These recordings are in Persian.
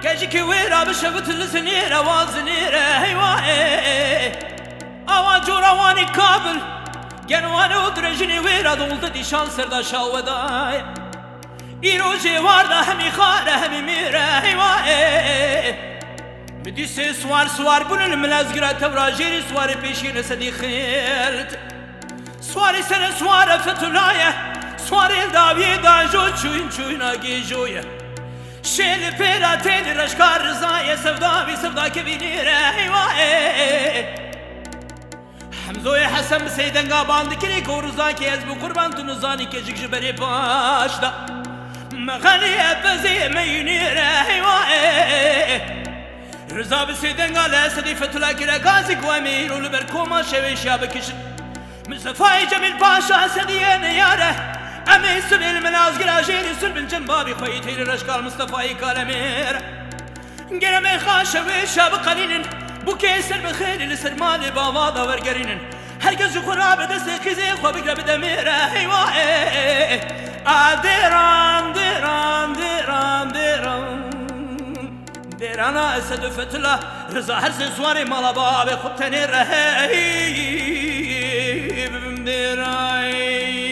كاجيكي ويرا بشبت السنيرة وازنيرة هيوائي أوا جورا واني كابل جنواني ودرجني ويرا دولتي شان سردا شاوداي إيرو جواردا همي خارة همي ميرة هيوائي بديسي سوار بون الملازقرة تورا جيري سواري بيشين سدي خيلت سواري سنة سوارة فتولاية سواري الدابي داجو چوين آگي جوية شيل بيرا تيني رشكار رزاية سفدا كبينيرة هيوائي حمزوي حسن بسيدن قابان دكري كورزاكي ازبو قربان تنزاني كجيك جبري باشدا مغاني ابزي مينيرة هيوائي رزا بسيدن قال سدي فتلا كرا غازي قوامير ولبركوما شوي شابكش مصطفى جميل باشا سدي نياره أمي سبيل مناز قراجيني سلبن جنبابي خويتي لرشقال مصطفى كالمير قرمي خاشوي شاب قليل بوكي سر بخير لسر مالي بابادا ورقرين هرقز خراب دستي خزي خو بقرب دمير هيوائي ديران اسد فتلا رزا هرسي سواري مالا بابي خبتني رهيب ديراي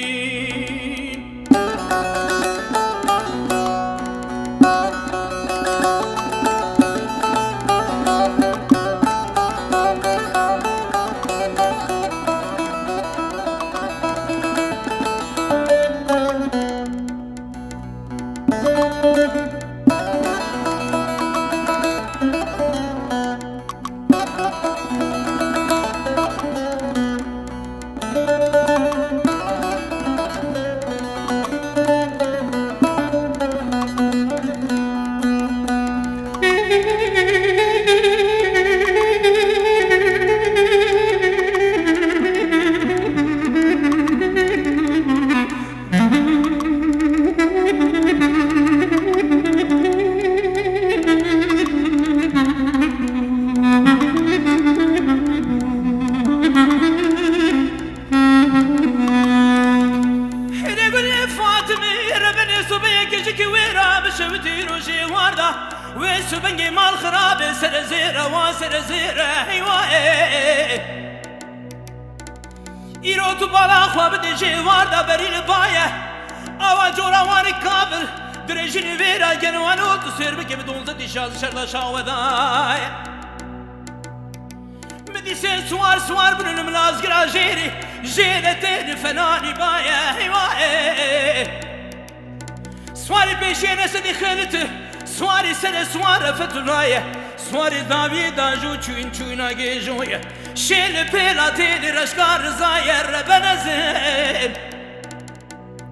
وسبنجي مال خراب سرزيرة وسرزيرة هيوائي إيرو تبالا خواب دي جواردا بريل باية أوا جورا واني كابل درجيني فيرا جنوانو تسير بكي بدون زدي شاز شرلا شاوداي بدي سير سوار بن الملاز قراجيري جيلتين فناني باية هيوائي سواري بيشين سدي خيلته سواري سنة سوارة فتولاية سواري داوي داجو چوين آگي جوية شيل بيلا تيلي رشكار رزاية ربنزين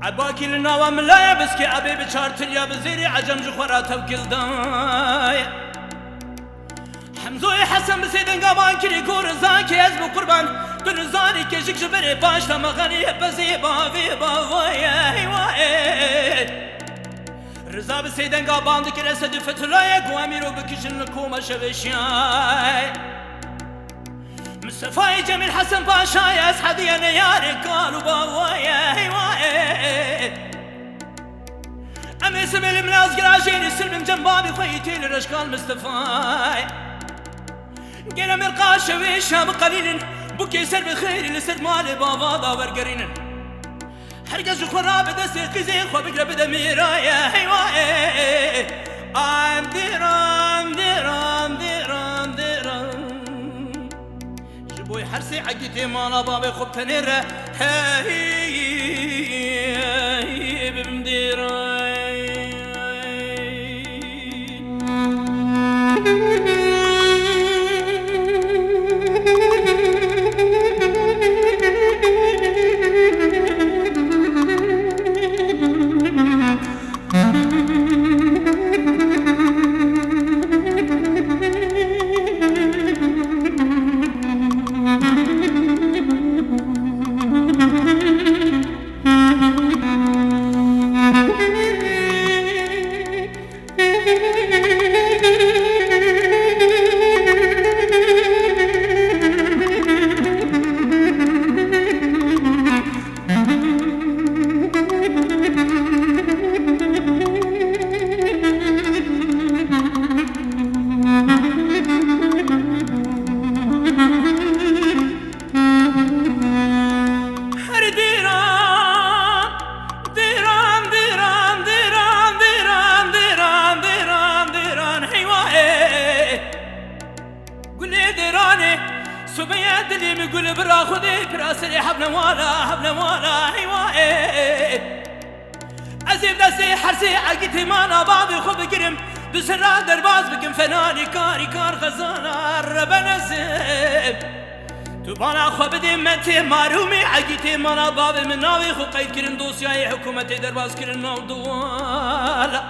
عباكي لناوا ملايا بسكي عبي بچارتليا بزيري عجم جخورا توكل داية حمزوي حسن بسيدن قابان كري كور زاكي ازبو قربان دنزاني كجيك جبري باشتا مغاني بزي باوي باوية هيوائي رزا بسيدن قابان دكرة سد فتلايا قواميرو بكشن الكومة شبشياي مصطفى جميل حسن باشا اسحدي انا ياري قالوا باوايا هيوائي امي سمي الملاز قراجيني سلم جنبابي خويتي لرشقال مصطفى قينا مرقاشة ويشها بقليل بوكي سر بخير لسر مالي بابا ورقرين هرگز خورا به دست قیزی خواه بگره بده میرای حیوان آم دیران دیران دیران دیران جبوی حرسی عقیتی مالا باب خوب تنیره هی ببم دیران سبيا دلي مقول برا خذي براسي حبنا والا هيوائي أزيب دسي حرسي عقيتي مانا بابي خب قرم بسرا درباز بكم فناني كار غزانا ربنا زيب تبانا خبدي منتي مارومي عقيتي مانا بابي من ناوي خو قيد كرن دوسياي حكومتي درباز كرن موضوع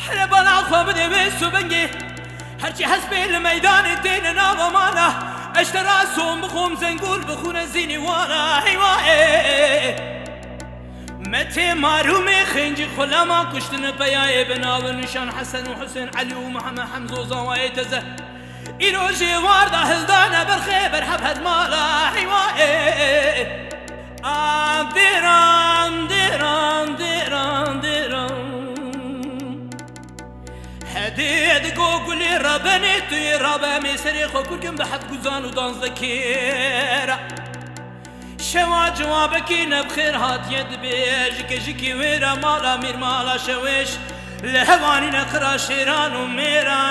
حربانا خبدي بيسو بنجي هرچی حسبي الميدان الدين ناوى مانا اشترى سوم بخوم زنقول بخون زيني وانا هيوائي متي مارومي خنجي خلما كشتن بياي بناو نشان حسن وحسين علي ومحمد حمزة وزواي تزه إلو جوار دا هلدانا بالخيبر حبهد مالا هيوائي ديران ديران ديران ديران هديد قولي ربني توي ربا ميسري خوكم بحد قزان ودان ذكيرا شوا جوابكي نبخير هات يد بيج جيكي ويرا مالا مير مالا شويش لهواني نقرا شيران وميرا